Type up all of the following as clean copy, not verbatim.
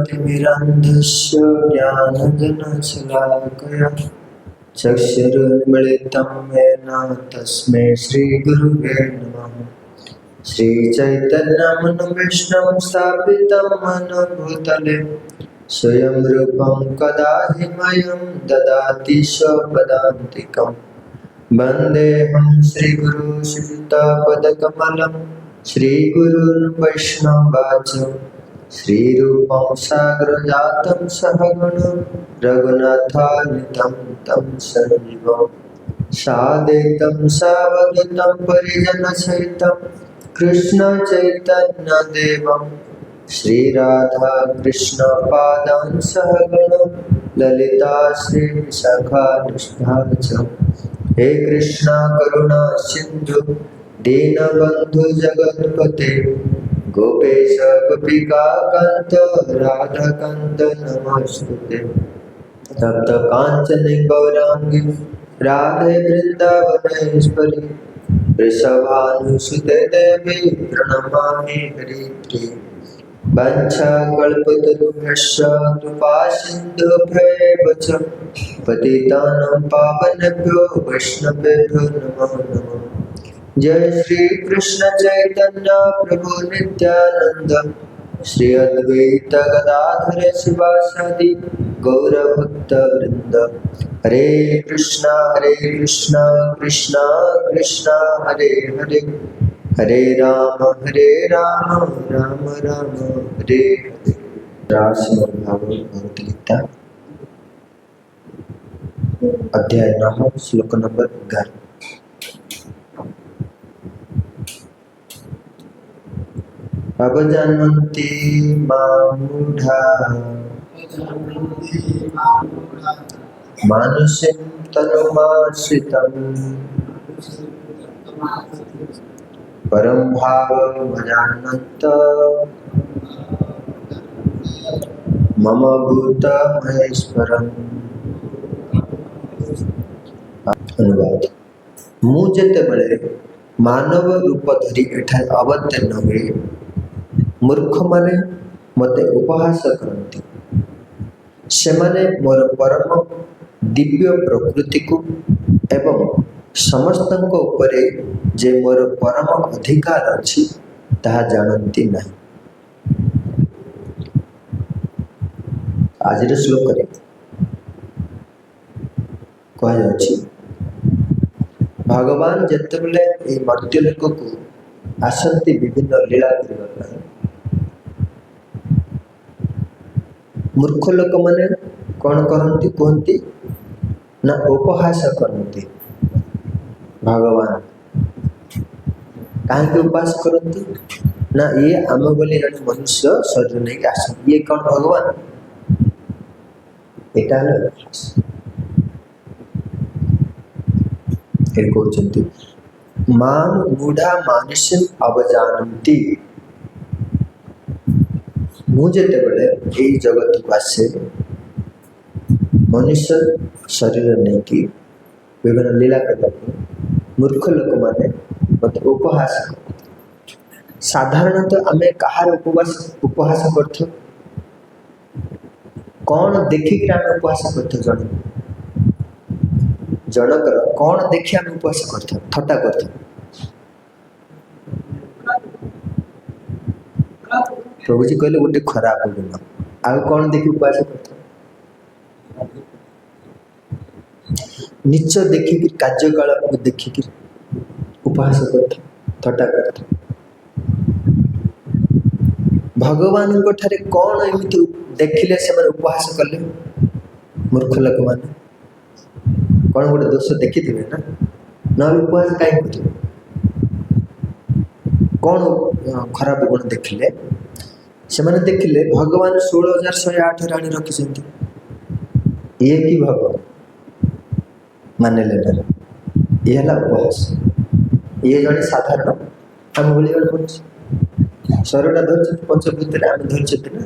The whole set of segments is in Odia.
तिमिरन्धस्य ज्ञानजनशलाकया चक्षुरुन्मिलितं येन तस्मै श्रीगुरुवे नमः। श्रीचैतन्यमनुविष्णुं स्थापितं मनोभूतले स्वयं रूपं कदा हि मह्यं ददाति स्वपदान्तिकम्। वन्देऽहं श्रीगुरु श्रीयुतपदकमलं श्रीगुरुन् वैष्णवाचं श्रीरूपं साग्रजातं सहगण रघुनाथान्वितं तं सजीवं साद्वैतं सावधूतं परिजनसहितं कृष्णचैतन्यदेवं श्रीराधाकृष्णपादान् सहगण ललिता श्रीविशाखानुष्ठानं। हे कृष्णा करुणा सिंधु दीनबंधु जगत्पते गोपेश गोपिका कांत राधा कांत नमस्ते। तप्त कांचन गौरांगी राधे वृंदावनेश्वरी वृषभानुसुते देवी प्रणमामि हरिप्रिये। वंशाकल्पतरुभ्यश्च कृपासिन्धुभ्येव च पतितानां पावनेभ्यो वैष्णवेभ्यो नमो नमः। जय श्री कृष्ण चैतन्य प्रभु नित्यानंद श्री अद्वैत गदाधर शिवासादि गौरभक्त वृंद। हरे कृष्णा कृष्णा कृष्णा हरे हरे हरे राम राम राम हरे हरे। श्रीमद् भागवत भगवद्गीता अध्याय 9 श्लोक नंबर 11। अवजानन्ति मां मूढा मानुषं तनुमाश्रितम् परं भावमजानन्त मम भूतमहेश्वरम्। अनुवाद। ମୁଁ ଯେତେବେଳେ ମାନବ ରୂପ ଧରି ଏଠାରେ ଅବତୀର୍ଣ୍ଣ ହୁଏ ମୂର୍ଖମାନେ ମୋତେ ଉପହାସ କରନ୍ତି। ସେମାନେ ମୋର ପରମ ଦିବ୍ୟ ପ୍ରକୃତିକୁ ଏବଂ ସମସ୍ତଙ୍କ ଉପରେ ଯେ ମୋର ପରମ ଅଧିକାର ଅଛି ତାହା ଜାଣନ୍ତି ନାହିଁ। ଆଜିର ଶ୍ଲୋକରେ କୁହାଯାଉଛି ଭଗବାନ ଯେତେବେଳେ ଏହି ମର୍ତ୍ତ୍ୟ ଲୋକକୁ ଆସନ୍ତି ବିଭିନ୍ନ ଲୀଳା କରିବା ପାଇଁ, ମୂର୍ଖ ଲୋକମାନେ କ'ଣ କରନ୍ତି କୁହନ୍ତି ନା ଉପହାସ କରନ୍ତି। ଭଗବାନ କାହିଁକି ଉପହାସ କରନ୍ତି ନା ଇଏ ଆମ ବୋଲି ଜଣେ ମନୁଷ୍ୟ ଶରୀର ନେଇକି ଆସନ୍ତି, ଇଏ କ'ଣ ଭଗବାନ? ଏଇଟା ହେଲା ଉପହାସ। ଏଠି କହୁଛନ୍ତି ମାଂ ମୂଢା ମାନସିଂ ଅବଜାନନ୍ତି। ମୁଁ ଯେତେବେଳେ ଏହି ଜଗତକୁ ଆସେ ମନୁଷ୍ୟ ଶରୀର ନେଇକି ବିଭିନ୍ନ ଲୀଳା କରିବାକୁ ମୂର୍ଖ ଲୋକମାନେ ମୋତେ ଉପହାସ କରନ୍ତି। ସାଧାରଣତଃ ଆମେ କାହାର ଉପହାସ କରିଥାଉ? କ'ଣ ଦେଖିକି ଆମେ ଉପହାସ କରିଥାଉ? ଜଣକର କ'ଣ ଦେଖି ଆମେ ଉପହାସ କରିଥାଉ, ଥଟ୍ଟା କରିଥାଉ? ପ୍ରଭୁଜୀ କହିଲେ ଗୋଟେ ଖରାପ ଗୁଣ। ଆଉ କ'ଣ ଦେଖି ଉପହାସ କରିଥାଉ? ନିଚ ଦେଖିକି, କାର୍ଯ୍ୟକଳାପକୁ ଦେଖିକି ଉପହାସ କରିଥାଉ, ଥଟ୍ଟା କରିଥାଉ। ଭଗବାନଙ୍କ ଠାରେ କ'ଣ ଏମିତି ଦେଖିଲେ ସେମାନେ ଉପହାସ କଲେ? ମୂର୍ଖ ଲୋକମାନେ କ'ଣ ଗୋଟେ ଦୋଷ ଦେଖିଥିବେ ନା, ନହେଲେ ଉପହାସ କାହିଁ କରିବେ? କ'ଣ ଖରାପ ଗୁଣ ଦେଖିଲେ? ସେମାନେ ଦେଖିଲେ ଭଗବାନ 16,108 ରାଣୀ ରଖିଛନ୍ତି, ଇଏ କି ଭଗବାନ ମାନିଲେ ନା? ଇଏ ହେଲା ଉପହାସ। ଇଏ ଜଣେ ସାଧାରଣ ଆମ ଭଳି ଜଣେ ମଣିଷ। ଶରୀରଟା ଧରିଛନ୍ତି, ପଞ୍ଚଭୂତରେ ଆମେ ଧରିଛନ୍ତି ନା,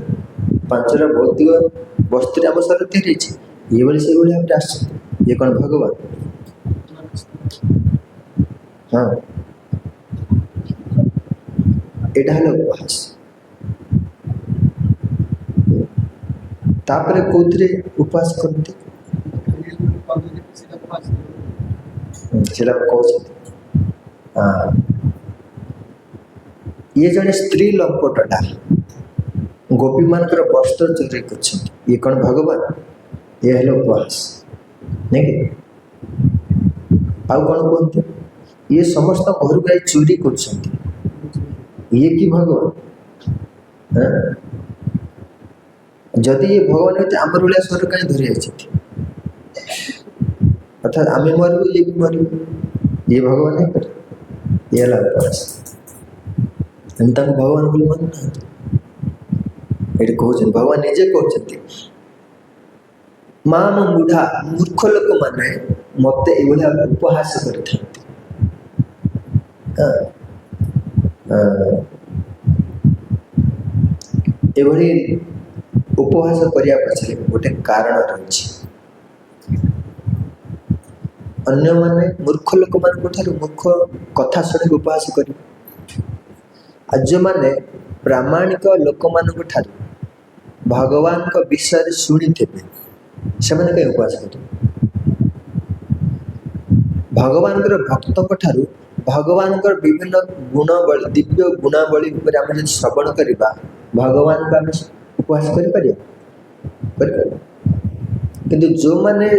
ପାଞ୍ଚଟା ଭୌତିକ ବସ୍ତୁରେ ଆମ ଶରୀର ତିଆରି ହେଇଛି। ଇଏ ଭଳି ସେଇଭଳି ଭାବରେ ଆସିଛନ୍ତି। ଇଏ କ'ଣ ଭଗବାନ? ହଁ, ଏଇଟା ହେଲା ଉପହାସ। तापरे कोथरे उपवास करते ये जड़े स्त्री लंपटटा गोपी मानकर वस्त्र चोरी कर ये कौन भगवान ये है उपवास नहीं आउ कौन कहते ये समस्त घर गाई चोरी कर ये कि भगवान जदि ये भगवान होते आमर भाया स्वर कहीं धरी अर्थात आम मरबू ये भी मरबू ये भगवान नहीं कर ये उपवास भगवान बोली मन ना ये कहते भगवान निजे कहते माँ बुढ़ा मूर्ख लोक मैंने मत उपहास कर उपहास करने पछरे गोटे कारण रही अन्य माने मूर्ख लोक मान मूर्ख कथा शुणी उपहास कर जो माने प्रामाणिक लोक मान भगवान का विषय शुणी थे से कहीं उपवास कर भगवान भक्त भगवान विभिन्न गुणावली दिव्य गुणावली श्रवण करवा भगवान को आम उपवास किंतु जो माने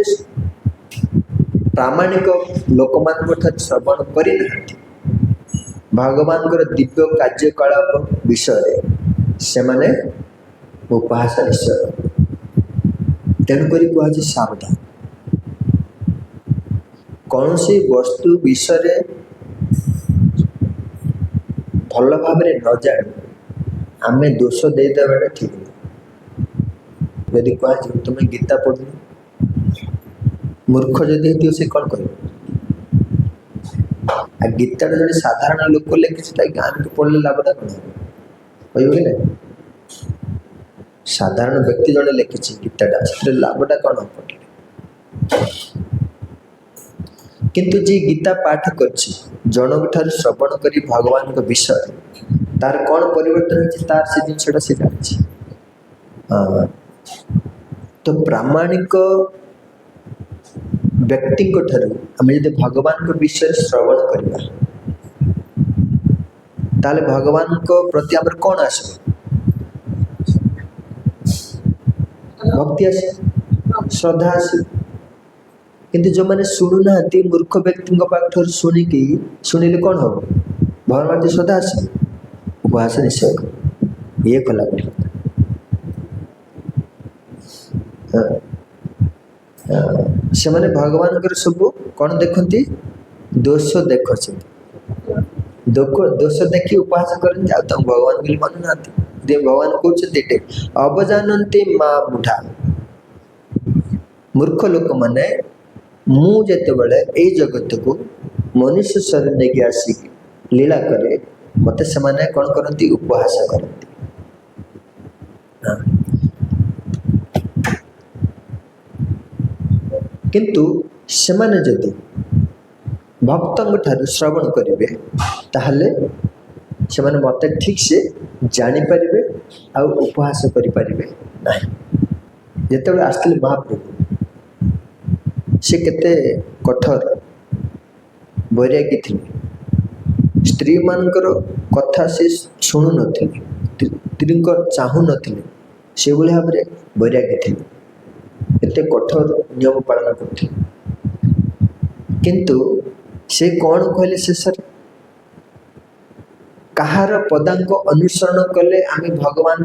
प्रामाणिक लोक मान श्रवण कर भगवान दिव्य कार्यकलाप विषय से माने उपहास निश्चय तेणुक कह सावधान कौन सी वस्तु विषय भल भाव न जान आम दोष देदेवा ठीक नहीं यदि कह तुम गीता पढ़ मूर्ख जदि हो से कौन कर गीता जो साधारण लोक लिखी आम पढ़ले लाभटा कौन कह कि ना साधारण व्यक्ति जड़े लिखी गीताटा से लाभटा कौन पढ़ले किंतु जी गीता पाठ कर जनक ठार श्रवण कर भगवान का विषय तार कौन परिवर्तन होती तार से जिनसा से जानी तो प्रामाणिक व्यक्ति आम जब भगवान को विषय श्रवण करवा ताले भगवान को प्रति आम कौन आस भक्ति आस श्रद्धा आस किंतु जो मैंने शुणुना मूर्ख व्यक्ति पाठ शुणिकी शुणिले कौन हम भगवान श्रद्धा आस उपहास निश्चय कर ये कला से मैंने भगवान सब कौन देखती दोष देख दोष देखी उपहास करते भगवान बोली मानु ना भगवान कहते अवजानती माँ बुढ़ा मूर्ख लोक मैंने मुझे बड़े जगत को मनुष्य शरीर नहीं आसिक लीला करे मत से माने कौन करती उपहास करती किंतु से माने जदि भक्त ठार श्रवण करेंगे ताहले से माने मत ठीक से जानी पारे आ उपहास करें ना जिते आसते महाप्रभु से केते कठोर वैरागी थी स्त्री मानकर कथा से शुणु नी स्त्री चाहू नी से भाव में वैरागी थी एते कठोर नियम पालन करते किंतु से कौन कहले शेष कहार पदांक अनुसरण कले आम भगवान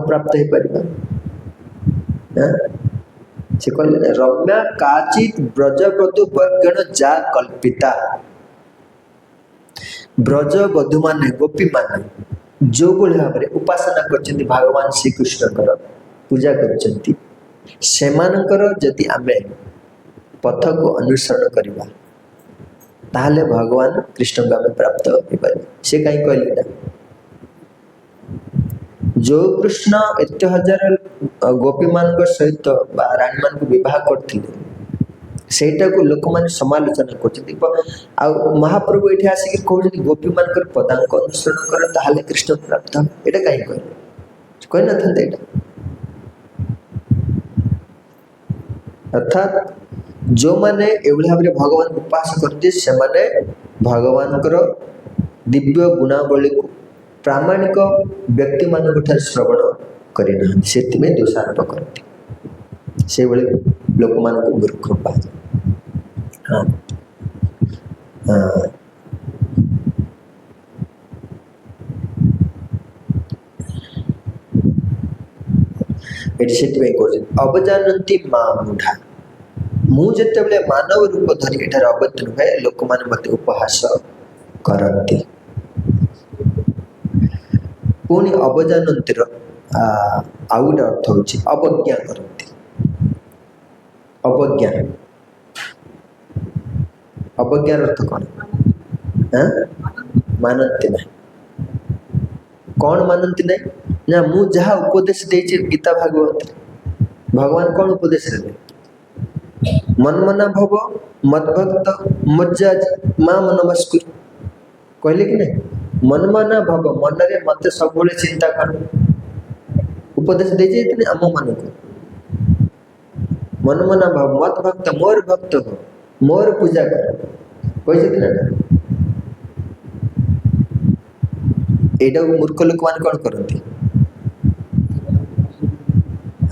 प्राप्त हो पार से कहले रम्या काचित ब्रजवधु वर्गण जा कल्पिता ब्रजवधु माने गोपी माने जो भाव में उपासना कर भगवान श्रीकृष्ण पूजा कर जदि आमे पथ को अनुसरण करवा ताहले भगवान कृष्ण को आमे प्राप्त हो पारे से कहीं कहले ना जो कृष्ण एत हजार गोपी मान सहित रानी मान विवाह करते सेटा को लोक मैंने समालोचना कर महाप्रभु ये आसिक कहते गोपी मान पदांक अनुसरण कर ताहले कृष्ण प्राप्त हम यहाँ कहीं कहले कही ना था अर्थात जो माने एभली भाव भगवान उपास करते से माने भगवान दिव्य गुणावली को प्रामाणिक व्यक्ति मान श्रवण करना से दोषारोप करते से लोक मान मूर्ख कहा। हाँ हाँ अवजानती माँ मूढ़ा मुझे मानव रूप धरी एठार अवतीर्ण हुए लोक मैंने मत उपहास करती। पुणी अवजानतीर आउ गोटे अर्थ हूँ अवज्ञा करती। अवज्ञा अवज्ञार अर्थ कौन? मानती ना कौन मानती ना ना मु जहाँ उपदेश देछि गीता भागवत भगवान कौन उपदेश देते? मनमना भव मद्भक्त मज्जाज माँ मनमस्कुर कहले कि नहीं मनमना भव मन रे मत सब चिंता कर उपदेश देते आम मान को मनमना भव मत भक्त मोर भक्त हो मोर पूजा कर कही ना एटा मूर्ख लोक मान कौन करती?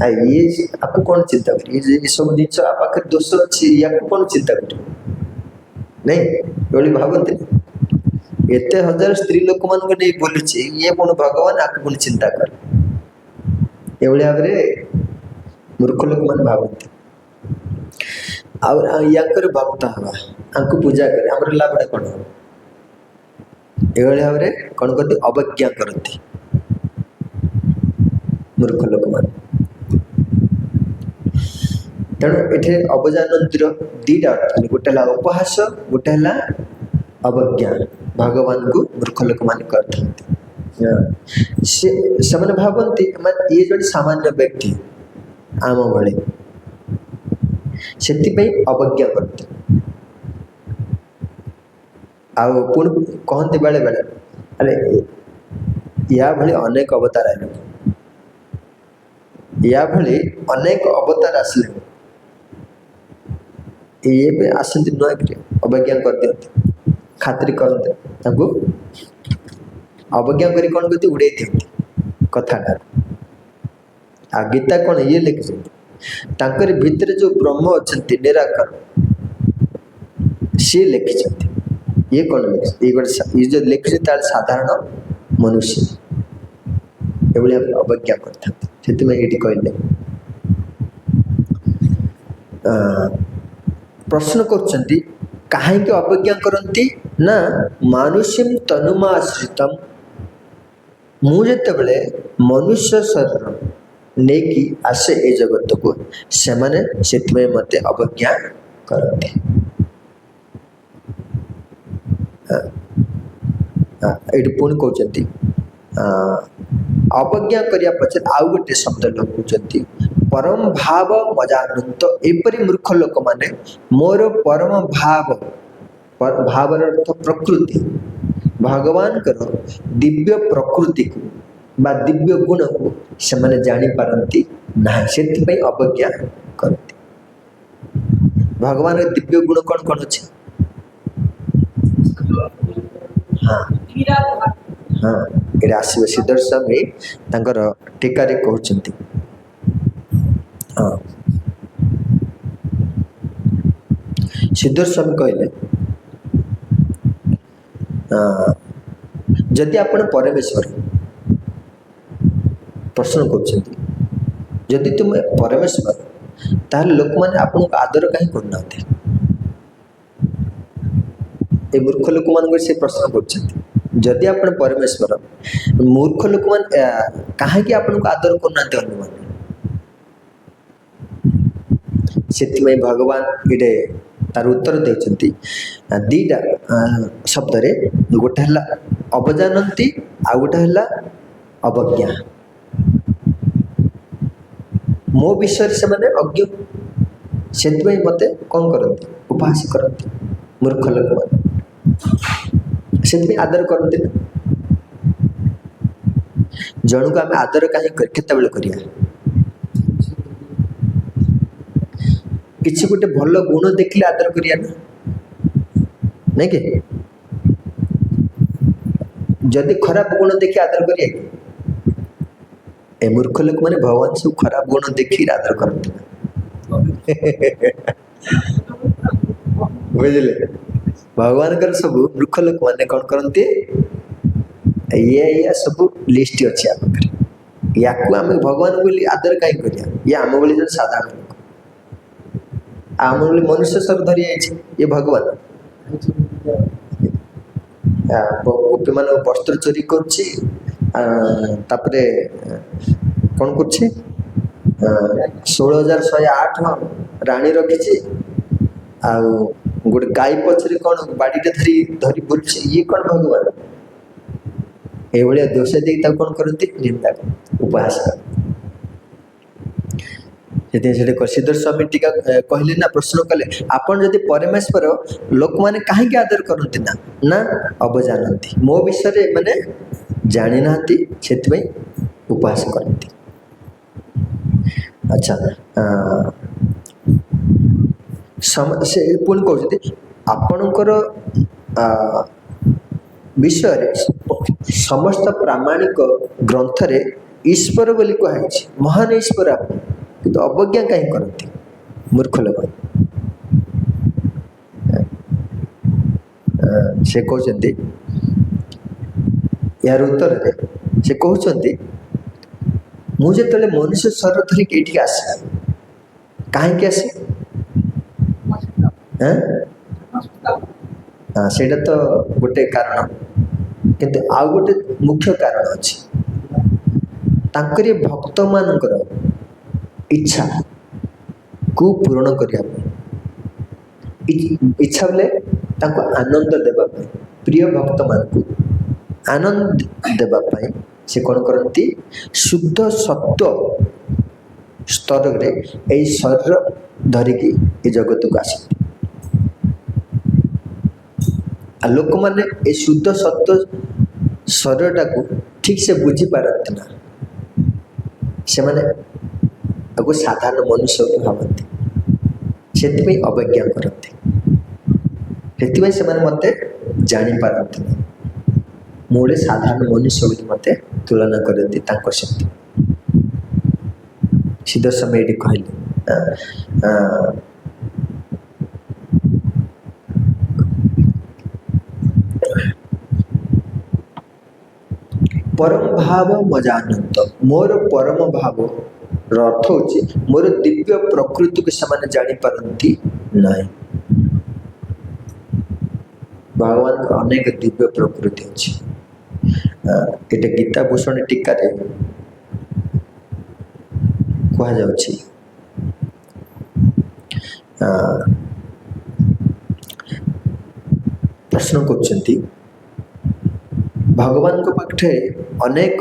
ये आपको कौन चिंता कर ये सब जिन आप दोष अच्छी या कौन चिंता कर नहीं भावते एत हजार स्त्री लोक मान बोलूँ ये कौन भगवान आपको कौन चिंता कर ये भाव मूर्ख लोक मान भावती आर भक्त हवा आपको पूजा करे आम लाभटा कौन हम ये भाव कौन करती अवज्ञा करती मूर्ख लोक मान। तेणु ये अवजानतीर दीटा अर्थ गोटे उपहास गोटे अवज्ञा भगवान को मूर्ख लोक मान करते से भावती ये जो सामान्य व्यक्ति आम भले से अवज्ञा करते पुणी कहते बेले बेले अरे या भली अनेक अवतार आए या भली अनेक अवतार आसले ये पे आसती नुआ अवज्ञा कर दिखती खातिर करते अवज्ञा कर कौन करती उड़े दिखती कथाटा आ गीता कौन ये लिखिं भितर जो ब्रह्म अच्छा निराकार सी लिखिं ये कौन लिखी ये जो लिखी साधारण मनुष्य ये अवज्ञा करते ये कहले प्रश्न करछन्ति कहीं अवज्ञा करती ना मानुष्यम तनुमाश्रितम मुझे मनुष्य शरीर नेकी आसे ए जगत को से मत अवज्ञा करते ये पुणी कहते अवज्ञा करने पचे आउ गोटे शब्द लिखुंट परम भाव मजानंत एपरी मूर्ख लोक माने मोर परम भाव भाव अर्थ प्रकृति भगवान दिव्य प्रकृति को बा दिव्य गुण को से माने जानी पारंती ना से अवज्ञा करती। भगवान दिव्य गुण कौन कौन अच्छे? हाँ हाँ ये आसवे सिद्धर स्वामी टीकार कहते हाँ सिद्धर स्वामी कहले जदि आपण परमेश्वर प्रश्न कर तुम परमेश्वर ताहले लोक मैंने आपन को आदर कहीं करना ये मूर्ख लोक मान से प्रश्न करदी आप परमेश्वर मूर्ख लोक मान कहीं आपन को आदर करना अनुमान से भगवान ये तार उत्तर देती दीटा शब्द रे गोटे है अवजानती आ गोटे है अवज्ञा मो विषय से मैंने अज्ञ से मत कौन करती उपहास करती मूर्ख लोक मान से आदर करती ना जन को आम आदर कहीं केत କିଛି ଗୋଟେ ଭଲ ଗୁଣ ଦେଖିଲେ ଆଦର କରିବା ନା, ନାଇଁ କି? ଯଦି ଖରାପ ଗୁଣ ଦେଖି ଆଦର କରିବା କି? ଏ ମୂର୍ଖ ଲୋକମାନେ ଭଗବାନ ସବୁ ଖରାପ ଗୁଣ ଦେଖି ଆଦର କରନ୍ତି ନା। ବୁଝିଲେ? ଭଗବାନଙ୍କର ସବୁ ମୂର୍ଖ ଲୋକମାନେ କ'ଣ କରନ୍ତି? ଇଏ ସବୁ ଲିଷ୍ଟ ଅଛି ଆମ ପାଖରେ, ୟାକୁ ଆମେ ଭଗବାନ ବୋଲି ଆଦର କାହିଁ କରିବା? ଇଏ ଆମ ଭଳି ଜଣେ ସାଧାରଣ ଲୋକ, ଆମ ଭଳି ମନୁଷ୍ୟ ସବୁ ଧରି ଯାଇଛି, ଇଏ ଭଗବାନ। ଗୋପୀମାନଙ୍କୁ ବସ୍ତ୍ର ଚୋରି କରୁଛି, ତାପରେ କ'ଣ କରୁଛି? 16,108 ରାଣୀ ରଖିଛି, ଆଉ ଗୋଟେ ଗାଈ ପଛରେ କ'ଣ ବାଡ଼ିଟେ ଧରି ବୁଲୁଛି। ଇଏ କ'ଣ ଭଗବାନ? ଏଇଭଳିଆ ଦୋଷ ଦେଇକି ତାକୁ କ'ଣ କରନ୍ତି? ନିନ୍ଦା କରନ୍ତି, ଉପହାସ କରନ୍ତି। ସେଥିପାଇଁ ସେଠି ଶ୍ରୀଧର ସ୍ୱାମୀ ଟୀକା କହିଲେ ନା, ପ୍ରଶ୍ନ କଲେ, ଆପଣ ଯଦି ପରମେଶ୍ୱର ଲୋକମାନେ କାହିଁକି ଆଦର କରନ୍ତି ନା? ନା ଅବଜାନନ୍ତି, ମୋ ବିଷୟରେ ଏମାନେ ଜାଣିନାହାନ୍ତି, ସେଥିପାଇଁ ଉପହାସ କରନ୍ତି। ଆଚ୍ଛା, ସେ ପୁଣି କହୁଛନ୍ତି ଆପଣଙ୍କର ବିଷୟରେ ସମସ୍ତ ପ୍ରାମାଣିକ ଗ୍ରନ୍ଥରେ ଈଶ୍ୱର ବୋଲି କୁହାଯାଇଛି, ମହାନ ଈଶ୍ୱର ଆପଣ, କିନ୍ତୁ ଅବଜ୍ଞା କାହିଁ କରନ୍ତି ମୂର୍ଖ ଲୋକ? ସେ କହୁଛନ୍ତି, ଏହାର ଉତ୍ତରରେ ସେ କହୁଛନ୍ତି, ମୁଁ ଯେତେବେଳେ ମନୁଷ୍ୟ ଶରୀର ଧରିକି ଏଇଠିକି ଆସେ, କାହିଁକି ଆସେ? ସେଇଟା ତ ଗୋଟେ କାରଣ, କିନ୍ତୁ ଆଉ ଗୋଟେ ମୁଖ୍ୟ କାରଣ ଅଛି। ତାଙ୍କରି ଭକ୍ତମାନଙ୍କର ଇଚ୍ଛାକୁ ପୂରଣ କରିବା ପାଇଁ, ଇଚ୍ଛା ବୋଲେ ତାଙ୍କୁ ଆନନ୍ଦ ଦେବା ପାଇଁ, ପ୍ରିୟ ଭକ୍ତମାନଙ୍କୁ ଆନନ୍ଦ ଦେବା ପାଇଁ ସେ କ'ଣ କରନ୍ତି? ଶୁଦ୍ଧ ସତ୍ଵ ସ୍ତରରେ ଏଇ ଶରୀର ଧରିକି ଏ ଜଗତକୁ ଆସନ୍ତି। ଆଉ ଲୋକମାନେ ଏ ଶୁଦ୍ଧ ସତ୍ଵ ଶରୀରଟାକୁ ଠିକ୍ ସେ ବୁଝିପାରନ୍ତି ନା, ସେମାନେ ତାକୁ ସାଧାରଣ ମନୁଷ୍ୟ ବୋଲି ଭାବନ୍ତି, ସେଥିପାଇଁ ଅବଜ୍ଞା କରନ୍ତି। ସେଥିପାଇଁ ସେମାନେ ମୋତେ ଜାଣିପାରନ୍ତି ନାହିଁ, ମୁଁ ଗୋଟେ ସାଧାରଣ ମନୁଷ୍ୟ ବୋଲି ମୋତେ ତୁଳନା କରନ୍ତି ତାଙ୍କ ସହିତ। ଶ୍ରୀଧର ସ୍ୱାମୀ ଏଇଠି କହିଲେ, ପରମ ଭାବ ମଜାନନ୍ତ, ମୋର ପରମ ଭାବର ଅର୍ଥ ହେଉଛି ମୋର ଦିବ୍ୟ ପ୍ରକୃତିକୁ ସେମାନେ ଜାଣିପାରନ୍ତି ନାହିଁ। ଭଗବାନଙ୍କର ଅନେକ ଦିବ୍ୟ ପ୍ରକୃତି ଅଛି। ଏଇଟା ଗୀତା ଭୂଷଣ ଟୀକାରେ କୁହାଯାଉଛି, ପ୍ରଶ୍ନ କରୁଛନ୍ତି, ଭଗବାନଙ୍କ ପାଖରେ ଅନେକ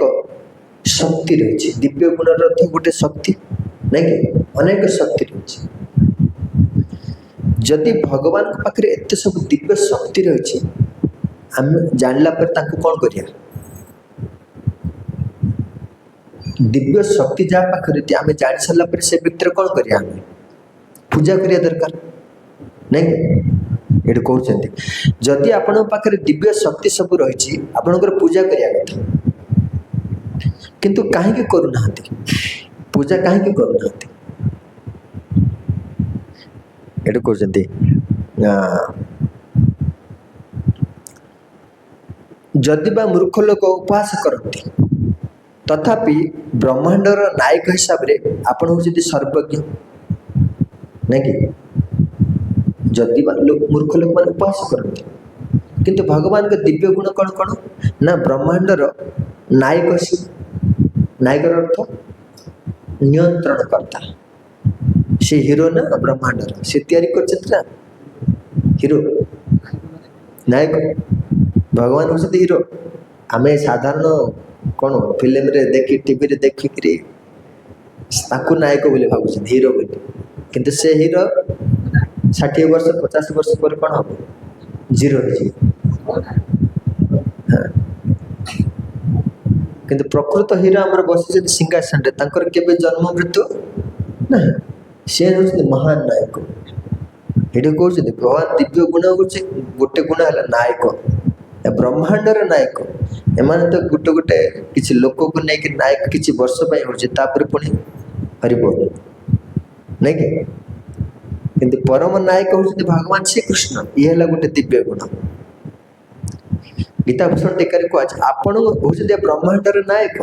ଶକ୍ତି ରହିଛି, ଦିବ୍ୟ ଗୁଣର ଅର୍ଥ ଗୋଟେ ଶକ୍ତି, ନାଇଁ କି? ଅନେକ ଶକ୍ତି ରହିଛି। ଯଦି ଭଗବାନଙ୍କ ପାଖରେ ଏତେ ସବୁ ଦିବ୍ୟ ଶକ୍ତି ରହିଛି, ଆମେ ଜାଣିଲା ପରେ ତାଙ୍କୁ କ'ଣ କରିବା? ଦିବ୍ୟ ଶକ୍ତି ଯାହା ପାଖରେ ଆମେ ଜାଣି ସାରିଲା ପରେ ସେ ବ୍ୟକ୍ତିର କ'ଣ କରିବା? ଆମେ ପୂଜା କରିବା ଦରକାର, ନାଇଁ କି? ଏଠି କହୁଛନ୍ତି, ଯଦି ଆପଣଙ୍କ ପାଖରେ ଦିବ୍ୟ ଶକ୍ତି ସବୁ ରହିଛି, ଆପଣଙ୍କର ପୂଜା କରିବା କଥା, କିନ୍ତୁ କାହିଁକି କରୁନାହାନ୍ତି? ପୂଜା କାହିଁକି କରୁନାହାନ୍ତି? ଏଠି କହୁଛନ୍ତି, ଯଦି ବା ମୂର୍ଖ ଲୋକ ଉପହାସ କରନ୍ତି, ତଥାପି ବ୍ରହ୍ମାଣ୍ଡର ନାୟକ ହିସାବରେ ଆପଣ ହେଉଛନ୍ତି ସର୍ବଜ୍ଞ, ନାଇଁ କି? ଯଦି ବା ମୂର୍ଖ ଲୋକମାନେ ଉପହାସ କରନ୍ତି, କିନ୍ତୁ ଭଗବାନଙ୍କ ଦିବ୍ୟ ଗୁଣ କ'ଣ କ'ଣ? ନା ବ୍ରହ୍ମାଣ୍ଡର ନାୟକ। ନାୟକର ଅର୍ଥ ନିୟନ୍ତ୍ରଣକର୍ତ୍ତା। ସେ ହିରୋ ନା ବ୍ରହ୍ମାଣ୍ଡର, ସେ ତିଆରି କରିଛନ୍ତି ନା ହିରୋ। ନାୟକ ଭଗବାନ ହେଉଛନ୍ତି ହିରୋ। ଆମେ ସାଧାରଣ କ'ଣ ଫିଲ୍ମରେ ଦେଖି, ଟିଭିରେ ଦେଖିକିରି ତାକୁ ନାୟକ ବୋଲି ଭାବୁଛନ୍ତି, ହିରୋ ବୋଲି, କିନ୍ତୁ ସେ ହିରୋ 60 ବର୍ଷ 50 ବର୍ଷ ପରେ କ'ଣ ହବ? ଜିରୋ ହେଇଯିବ। କିନ୍ତୁ ପ୍ରକୃତ ହିରୋ ଆମର ବସିଛନ୍ତି ସିଂହାସନରେ, ତାଙ୍କର କେବେ ଜନ୍ମ ମୃତ୍ୟୁ ନାହିଁ। ସେ ହେଉଛନ୍ତି ମହାନ ନାୟକ। ଏଠି କହୁଛନ୍ତି ଭଗବାନ ଦିବ୍ୟ ଗୁଣ ହେଉଛି ଗୋଟେ ଗୁଣ ହେଲା ନାୟକ, ବ୍ରହ୍ମାଣ୍ଡର ନାୟକ। ଏମାନେ ତ ଗୋଟେ ଗୋଟେ କିଛି ଲୋକକୁ ନେଇକି ନାୟକ କିଛି ବର୍ଷ ପାଇଁ ହେଉଛି, ତାପରେ ପୁଣି ହରିବ ନାଇଁ କି? କିନ୍ତୁ ପରମ ନାୟକ ହେଉଛନ୍ତି ଭଗବାନ ଶ୍ରୀକୃଷ୍ଣ। ଇଏ ହେଲା ଗୋଟେ ଦିବ୍ୟ ଗୁଣ। ଗୀତା ଭୂଷଣ ଟୀକାରେ କୁହାଯାଏ ଆପଣ ହେଉଛନ୍ତି ବ୍ରହ୍ମାଣ୍ଡର ନାୟକ,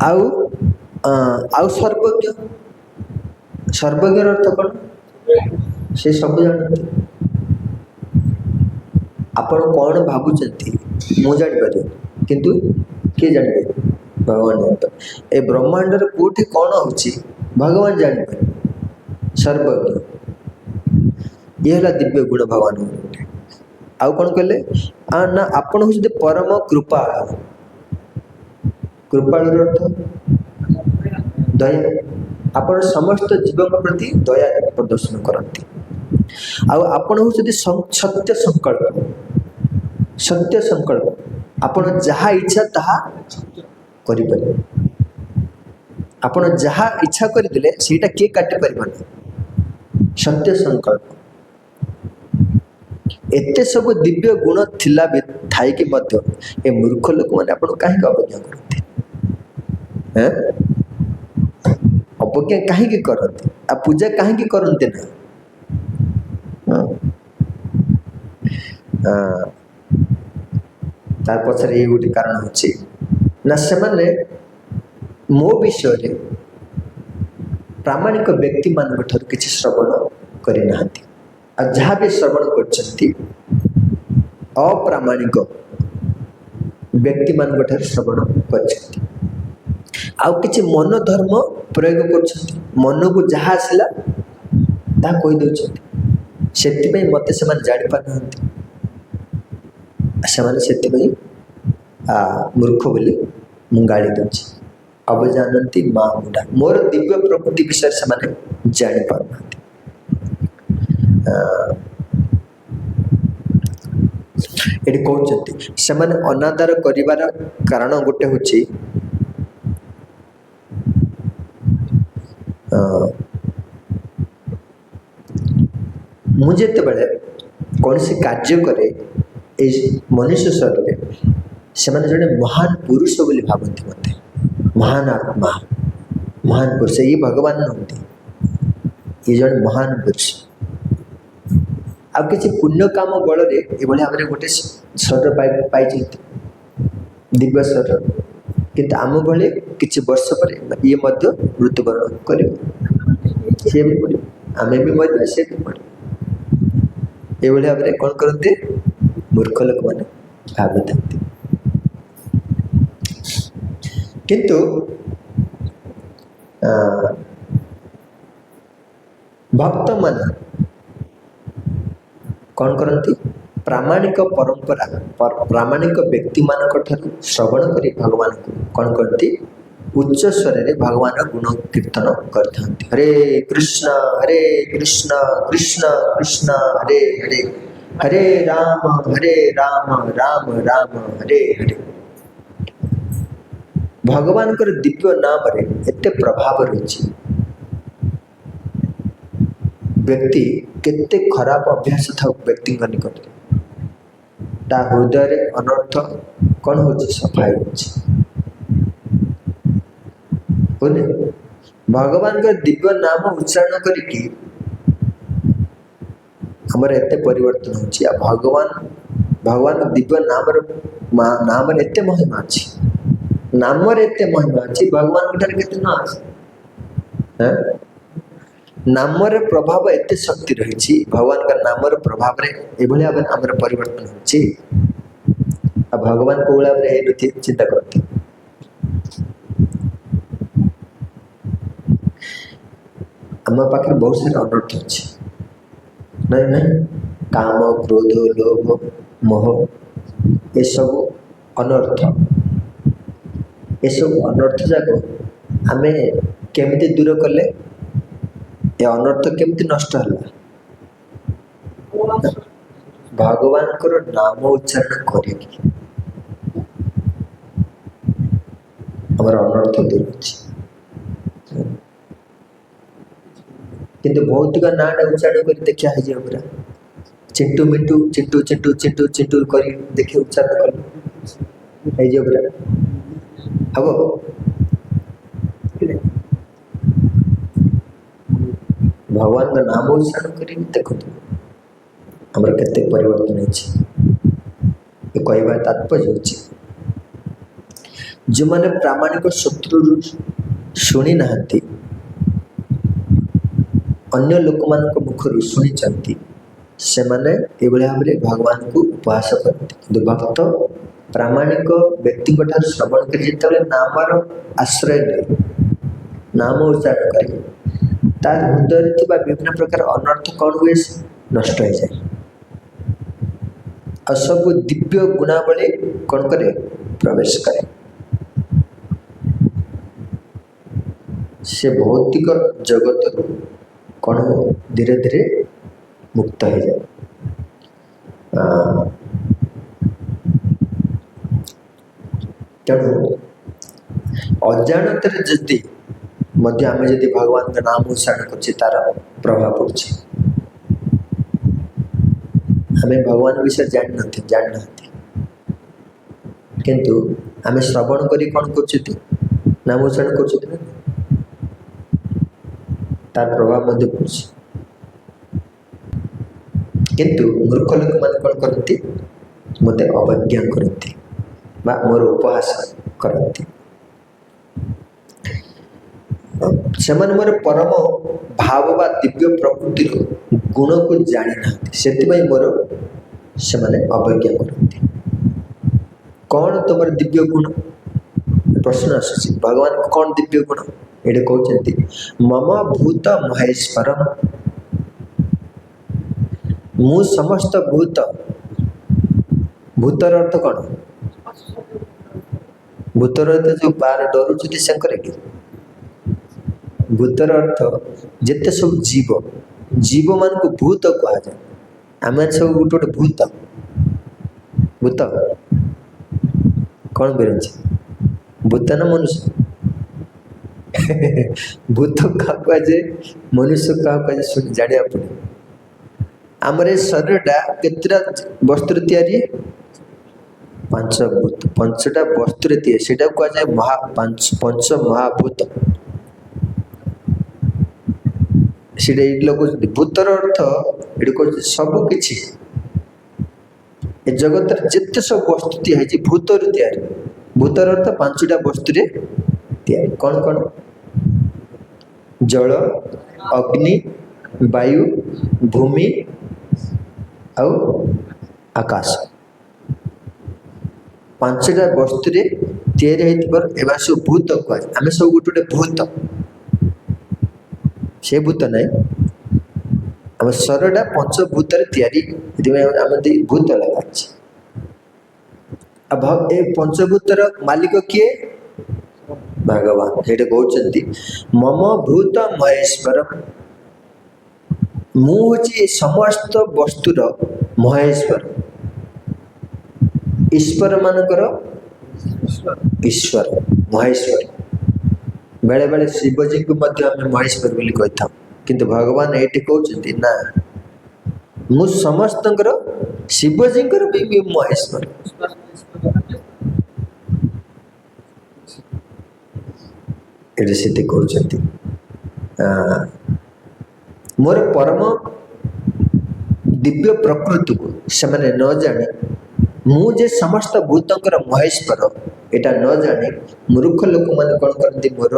ଆଉ ଆଉ ସର୍ବଜ୍ଞ। ସର୍ବଜ୍ଞର ଅର୍ଥ କ'ଣ? ସେ ସବୁ ଜାଣନ୍ତି। ଆପଣ କ'ଣ ଭାବୁଛନ୍ତି ମୁଁ ଜାଣିପାରିବି, କିନ୍ତୁ କିଏ ଜାଣିପାରିବେ? ଭଗବାନ ଜାଣିପାରିବେ। ଏ ବ୍ରହ୍ମାଣ୍ଡରେ କେଉଁଠି କ'ଣ ହେଉଛି ଭଗବାନ ଜାଣିପାରିବେ, ସର୍ବଜ୍ଞ। ଇଏ ହେଲା ଦିବ୍ୟ ଗୁଣ ଭଗବାନଙ୍କର ଗୋଟେ। ଆଉ କ'ଣ କହିଲେ ନା ଆପଣ ହେଉଛନ୍ତି ପରମ କୃପାଳୁ। କୃପାଳୁର ଅର୍ଥ ଦୟା। ଆପଣ ସମସ୍ତ ଜୀବଙ୍କ ପ୍ରତି ଦୟା ପ୍ରଦର୍ଶନ କରନ୍ତି। ଆଉ ଆପଣ ହେଉଛନ୍ତି ସତ୍ୟ ସଂକଳ୍ପ। ସତ୍ୟ ସଂକଳ୍ପ, ଆପଣ ଯାହା ଇଚ୍ଛା ତାହା କରିପାରିବେ। ଆପଣ ଯାହା ଇଚ୍ଛା କରିଦେଲେ ସେଇଟା କିଏ କାଟିପାରିବନି। ସତ୍ୟ ସଂକଳ୍ପ। ଏତେ ସବୁ ଦିବ୍ୟ ଗୁଣ ଥିଲା ବି ଥାଇକି ମଧ୍ୟ ଏ ମୂର୍ଖ ଲୋକମାନେ ଆପଣଙ୍କୁ କାହିଁକି ଅବଜ୍ଞା କରନ୍ତି? ଅବଜ୍ଞା କାହିଁକି କରନ୍ତି? ଆଉ ପୂଜା କାହିଁକି କରନ୍ତି ନା? ତାର ପଛରେ ଏଇ ଗୋଟେ କାରଣ ହେଉଛି ନା ସେମାନେ ମୋ ବିଷୟରେ ପ୍ରାମାଣିକ ବ୍ୟକ୍ତିମାନଙ୍କ ଠାରୁ କିଛି ଶ୍ରବଣ କରିନାହାନ୍ତି। ଆଉ ଯାହା ବି ଶ୍ରବଣ କରିଛନ୍ତି ଅପ୍ରାମାଣିକ ବ୍ୟକ୍ତିମାନଙ୍କ ଠାରୁ ଶ୍ରବଣ କରିଛନ୍ତି। ଆଉ କିଛି ମନ ଧର୍ମ ପ୍ରୟୋଗ କରୁଛନ୍ତି, ମନକୁ ଯାହା ଆସିଲା ତାହା କହିଦେଉଛନ୍ତି। ସେଥିପାଇଁ ମୋତେ ସେମାନେ ଜାଣିପାରୁନାହାନ୍ତି। ସେମାନେ ସେଥିପାଇଁ ମୂର୍ଖ ବୋଲି ମୁଁ ଗାଳି ଦେଉଛି। ଅବଜାନନ୍ତି ମା ମୁଣ୍ଡା। ମୋର ଦିବ୍ୟ ପ୍ରକୃତି ବିଷୟରେ ସେମାନେ ଜାଣିପାରୁନାହାନ୍ତି। ଏଠି କହୁଛନ୍ତି ସେମାନେ ଅନାଦର କରିବାର କାରଣ ଗୋଟେ ହେଉଛି ମୁଁ ଯେତେବେଳେ କୌଣସି କାର୍ଯ୍ୟ କରେ ଏଇ ମନୁଷ୍ୟ ଶରୀରରେ, ସେମାନେ ଜଣେ ମହାନ ପୁରୁଷ ବୋଲି ଭାବନ୍ତି ମୋତେ। ମହାନ ଆତ୍ମା, ମହାନ ପୁରୁଷ। ଇଏ ଭଗବାନ ନୁହନ୍ତି, ଇଏ ଜଣେ ମହାନ ପୁରୁଷ। ଆଉ କିଛି ପୁଣ୍ୟ କାମ ବଳରେ ଏଭଳି ଭାବରେ ଗୋଟେ ଶରୀର ପାଇଛନ୍ତି, ଦିବ୍ୟ ଶରୀର। କିନ୍ତୁ ଆମ ଭଳି କିଛି ବର୍ଷ ପରେ ଇଏ ମଧ୍ୟ ମୃତ୍ୟୁବରଣ କରିବ। ସିଏ ବି ମରିବ, ଆମେ ବି ମରିବା, ସିଏ ବି ମରିବ। ଏଭଳି ଭାବରେ କ'ଣ କରନ୍ତି ମୂର୍ଖ ଲୋକମାନେ ଭାବିଥାନ୍ତି। କିନ୍ତୁ ଭକ୍ତମାନେ କ'ଣ କରନ୍ତି? ପ୍ରାମାଣିକ ପରମ୍ପରା, ପ୍ରାମାଣିକ ବ୍ୟକ୍ତିମାନଙ୍କ ଠାରୁ ଶ୍ରବଣ କରି ଭଗବାନଙ୍କୁ କ'ଣ କରନ୍ତି? ଉଚ୍ଚ ସ୍ୱରରେ ଭଗବାନର ଗୁଣ କୀର୍ତ୍ତନ କରିଥାନ୍ତି। ହରେ କୃଷ୍ଣ କୃଷ୍ଣ କୃଷ୍ଣ ହରେ ହରେ, ହରେ ରାମ ରାମ ରାମ ହରେ ହରେ। ଭଗବାନଙ୍କର ଦିବ୍ୟ ନାମରେ ଏତେ ପ୍ରଭାବ ରହିଛି। ବ୍ୟକ୍ତି କେତେ ଖରାପ ଅଭ୍ୟାସ ଥାଉ ବ୍ୟକ୍ତିଙ୍କ ନିକଟରେ, ତା ହୃଦୟରେ ଅନର୍ଥ କ'ଣ ହେଉଛି? ସଫା ହେଉଛି। ଭଗବାନଙ୍କର ଦିବ୍ୟ ନାମ ଉଚ୍ଚାରଣ କରିକି ଆମର ଏତେ ପରିବର୍ତ୍ତନ ହେଉଛି। ଆଉ ଭଗବାନ ଦିବ୍ୟ ନାମରେ ଏତେ ମହିମା ଅଛି, ନାମରେ ଏତେ ମହିମା ଅଛି। ଭଗବାନଙ୍କ ଠାରେ କେତେ ନ ଅଛି? ନାମର ପ୍ରଭାବ ଏତେ ଶକ୍ତି ରହିଛି। ଭଗବାନଙ୍କ ନାମର ପ୍ରଭାବରେ ଏଭଳି ଭାବରେ ଆମର ପରିବର୍ତ୍ତନ ହେଉଛି। ଆଉ ଭଗବାନ କୋଉ ଭାବରେ ହେଇନଥିବେ ଚିନ୍ତା କରନ୍ତି। ଆମ ପାଖରେ ବହୁତ ସାରା ଅନର୍ଥ ଅଛି, ନାଇଁ? କାମ, କ୍ରୋଧ, ଲୋଭ, ମୋହ, ଏସବୁ ଅନର୍ଥ। ଏସବୁ ଅନର୍ଥ ଯାକ ଆମେ କେମିତି ଦୂର କଲେ? ଏ ଅନର୍ଥ କେମିତି ନଷ୍ଟ ହେଲା? ଭଗବାନଙ୍କର ନାମ ଉଚ୍ଚାରଣ କରିକି ଆମର ଅନର୍ଥ ଦୂର ଅଛି। କିନ୍ତୁ ଭୌତିକ ନାଁଟା ଉଚ୍ଚାରଣ କରି ଦେଖିଆ ହେଇଯିବ ପୁରା। ଚିଣ୍ଟୁ ମିଣ୍ଟୁ ଚିଣ୍ଟୁ ଚିଣ୍ଟୁ ଚିଣ୍ଟୁ ଚିଣ୍ଟୁ କରି ଦେଖି ଉଚ୍ଚାରଣ କଲେ ହେଇଯିବ ପୁରା। ହବ? ଭଗବାନଙ୍କ ନାମ ଉଚ୍ଚାରଣ କରି ଦେଖନ୍ତୁ ଆମର କେତେ ପରିବର୍ତ୍ତନ ହେଇଛି। ଏ କହିବାର ତାତ୍ପର୍ଯ୍ୟ ହେଉଛି ଯେଉଁମାନେ ପ୍ରାମାଣିକ ଶତ୍ରୁରୁ ଶୁଣି ନାହାନ୍ତି, ଅନ୍ୟ ଲୋକମାନଙ୍କ ମୁଖରୁ ଶୁଣିଛନ୍ତି, ସେମାନେ ଏଭଳି ଭାବରେ ଭଗବାନଙ୍କୁ ଉପହାସ କରନ୍ତି। କିନ୍ତୁ ଭକ୍ତ ପ୍ରାମାଣିକ ବ୍ୟକ୍ତିଙ୍କ ଠାରୁ ଶ୍ରବଣ କରି ଯେତେବେଳେ ନାମର ଆଶ୍ରୟ ନେଇ ନାମ ଉଚ୍ଚାରଣ କରେ, ତାର ହୃଦୟରେ ଥିବା ବିଭିନ୍ନ ପ୍ରକାର ଅନର୍ଥ କ'ଣ ହୁଏ? ନଷ୍ଟ ହେଇଯାଏ। ଆଉ ସବୁ ଦିବ୍ୟ ଗୁଣାବଳୀ କ'ଣ କରେ? ପ୍ରବେଶ କରେ। ସେ ଭୌତିକ ଜଗତରୁ କ'ଣ ଧୀରେ ଧୀରେ ମୁକ୍ତ ହେଇଯାଏ। ତେଣୁ ଅଜାଣତରେ ଯଦି ମଧ୍ୟ ଆମେ ଯଦି ଭଗବାନଙ୍କ ନାମ ଉଚ୍ଚାରଣ କରୁଛେ, ତାର ପ୍ରଭାବ ପଡ଼ୁଛି। ଆମେ ଭଗବାନ ବିଷୟରେ ଜାଣିନାହାନ୍ତି, କିନ୍ତୁ ଆମେ ଶ୍ରବଣ କରି କ'ଣ କରୁଛନ୍ତି? ନାମ ଉଚ୍ଚାରଣ କରୁଛନ୍ତି ନା, ତାର ପ୍ରଭାବ ମଧ୍ୟ ପଡ଼ୁଛି। କିନ୍ତୁ ମୂର୍ଖ ଲୋକମାନେ କ'ଣ କରନ୍ତି? ମୋତେ ଅବଜ୍ଞା କରନ୍ତି ବା ମୋର ଉପହାସ କରନ୍ତି। ସେମାନେ ମୋର ପରମ ଭାବ ବା ଦିବ୍ୟ ପ୍ରକୃତିର ଗୁଣକୁ ଜାଣିନାହାନ୍ତି, ସେଥିପାଇଁ ମୋର ସେମାନେ ଅବଜ୍ଞା କରନ୍ତି। କ'ଣ ତୁମର ଦିବ୍ୟ ଗୁଣ? ପ୍ରଶ୍ନ ଆସୁଛି, ଭଗବାନ କ'ଣ ଦିବ୍ୟ ଗୁଣ? ଏଠି କହୁଛନ୍ତି ମମ ଭୂତ ମହେଶ୍ୱରମ୍, ମୁଁ ସମସ୍ତ ଭୂତ। ଭୂତର ଅର୍ଥ କ'ଣ? ଭୂତର ଅର୍ଥ ଯେଉଁ ବାର ଡରୁଛନ୍ତି ସେଙ୍କର କି? ଭୂତର ଅର୍ଥ ଯେତେ ସବୁ ଜୀବମାନଙ୍କୁ ଭୂତ କୁହାଯାଏ। ଆମେ ସବୁ ଗୋଟେ ଗୋଟେ ଭୂତ କ'ଣ କରୁଛି? ଭୂତ ନା ମନୁଷ୍ୟ? ଭୂତ କାହାକୁ କୁହାଯାଏ, ମନୁଷ୍ୟ କାହାକୁ କୁହାଯାଏ? ଶୁଣି ଜାଣିବାକୁ ପଡ଼ିବ। ଆମର ଏ ଶରୀରଟା କେତେଟା ବସ୍ତୁରେ ତିଆରି? ପାଞ୍ଚଟା ବସ୍ତୁରେ ତିଆରି। ସେଇଟାକୁ କୁହାଯାଏ ପଞ୍ଚ ମହାଭୂତ। ସେଇଟା ଏଇଠି ଲଗାଉଛନ୍ତି। ଭୂତର ଅର୍ଥ ଏଠି କହୁଛନ୍ତି ସବୁ କିଛି, ଏ ଜଗତରେ ଯେତେ ସବୁ ବସ୍ତୁ ତିଆରି ହେଇଛି ଭୂତରୁ ତିଆରି। ଭୂତର ଅର୍ଥ ପାଞ୍ଚଟା ବସ୍ତୁରେ ତିଆରି। କ'ଣ କ'ଣ? ଜଳ, ଅଗ୍ନି, ବାୟୁ, ଭୂମି ଆଉ ଆକାଶ। ପାଞ୍ଚଟା ବସ୍ତୁରେ ତିଆରି ହେଇଥିବାର ଏବା ସବୁ ଭୂତ କୁହାଯାଏ। ଆମେ ସବୁ ଗୋଟେ ଗୋଟେ ଭୂତ। ସେ ଭୂତ ନାହିଁ, ଆମ ଶରୀରଟା ପଞ୍ଚଭୂତରେ ତିଆରି, ସେଥିପାଇଁ ଆମେ ଭୂତ ଲଗାଉଛି। ଆଉ ଏ ପଞ୍ଚଭୂତର ମାଲିକ କିଏ? ଭଗବାନ। ସେଇଟା କହୁଛନ୍ତି ମମ ଭୂତ ମହେଶ୍ୱରମ୍, ମୁଁ ହେଉଛି ଏ ସମସ୍ତ ବସ୍ତୁର ମହେଶ୍ୱର। ଈଶ୍ୱର ମାନଙ୍କର ଈଶ୍ୱର, ମହେଶ୍ୱର। ବେଳେବେଳେ ଶିବଜୀଙ୍କୁ ମଧ୍ୟ ଆମେ ମହେଶ୍ୱର ବୋଲି କହିଥାଉ, କିନ୍ତୁ ଭଗବାନ ଏଇଠି କହୁଛନ୍ତି ନା, ମୁଁ ସମସ୍ତଙ୍କର, ଶିବଜୀଙ୍କର ବି ମହେଶ୍ୱର। ଏଠି ସେଠି କରୁଛନ୍ତି ମୋର ପରମ ଦିବ୍ୟ ପ୍ରକୃତିକୁ ସେମାନେ ନ ଜାଣି, ମୁଁ ଯେ ସମସ୍ତ ଭୂତଙ୍କର ମହେଶ୍ୱର ଏଇଟା ନ ଜାଣି ମୂର୍ଖ ଲୋକମାନେ କ'ଣ କରନ୍ତି? ମୋର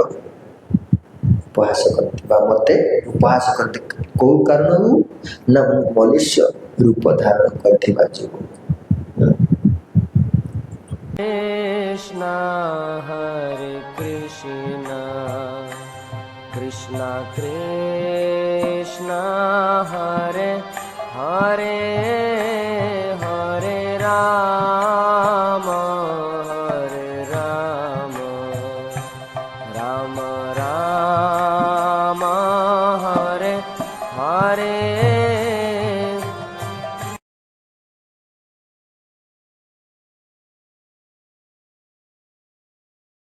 ଉପହାସ କରନ୍ତି ବା ମୋତେ ଉପହାସ କରନ୍ତି। କେଉଁ କାରଣରୁ? ନା ମୁଁ ମନୁଷ୍ୟ ରୂପ ଧାରଣ କରିଥିବା ଯୋଗୁଁ। कृष्ण हरे कृष्ण कृष्ण कृष्ण हरे हरे